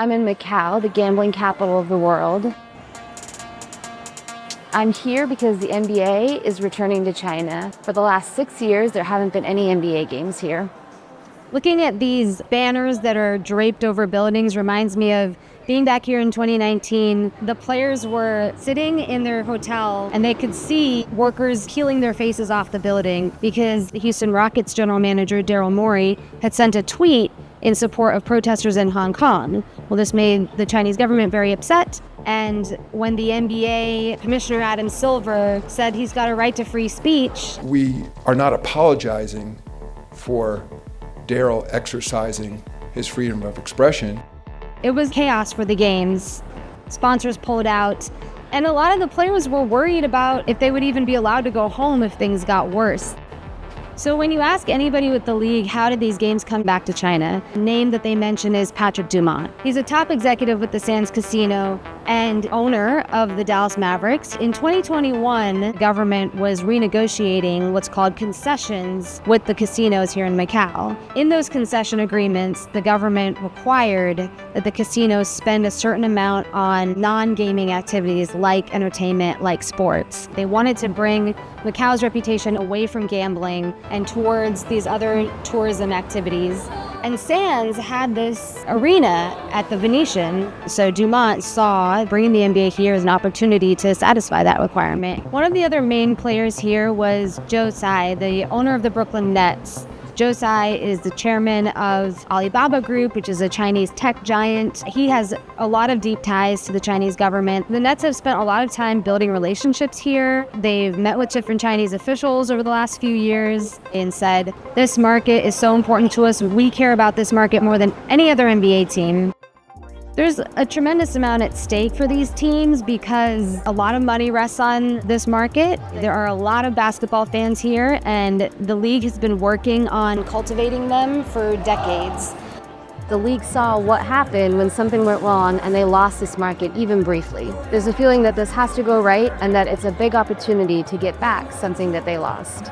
I'm in Macau, the gambling capital of the world. I'm here because the NBA is returning to China. For the last 6 years, there haven't been any NBA games here. Looking at these banners that are draped over buildings reminds me of being back here in 2019. The players were sitting in their hotel and they could see workers peeling their faces off the building because the Houston Rockets general manager, Daryl Morey, had sent a tweet in support of protesters in Hong Kong. Well, this made the Chinese government very upset. And when the NBA Commissioner Adam Silver said he's got a right to free speech. We are not apologizing for Daryl exercising his freedom of expression. It was chaos for the games. Sponsors pulled out, and a lot of the players were worried about if they would even be allowed to go home if things got worse. So when you ask anybody with the league, how did these games come back to China? The name that they mention is Patrick Dumont. He's a top executive with the Sands Casino and owner of the Dallas Mavericks. In 2021, the government was renegotiating what's called concessions with the casinos here in Macau. In those concession agreements, the government required that the casinos spend a certain amount on non-gaming activities like entertainment, like sports. They wanted to bring Macau's reputation away from gambling and towards these other tourism activities. And Sands had this arena at the Venetian, so Dumont saw bringing the NBA here as an opportunity to satisfy that requirement. One of the other main players here was Joe Tsai, the owner of the Brooklyn Nets. Joe Tsai is the chairman of Alibaba Group, which is a Chinese tech giant. He has a lot of deep ties to the Chinese government. The Nets have spent a lot of time building relationships here. They've met with different Chinese officials over the last few years and said, this market is so important to us. We care about this market more than any other NBA team. There's a tremendous amount at stake for these teams because a lot of money rests on this market. There are a lot of basketball fans here, and the league has been working on cultivating them for decades. The league saw what happened when something went wrong and they lost this market even briefly. There's a feeling that this has to go right and that it's a big opportunity to get back something that they lost.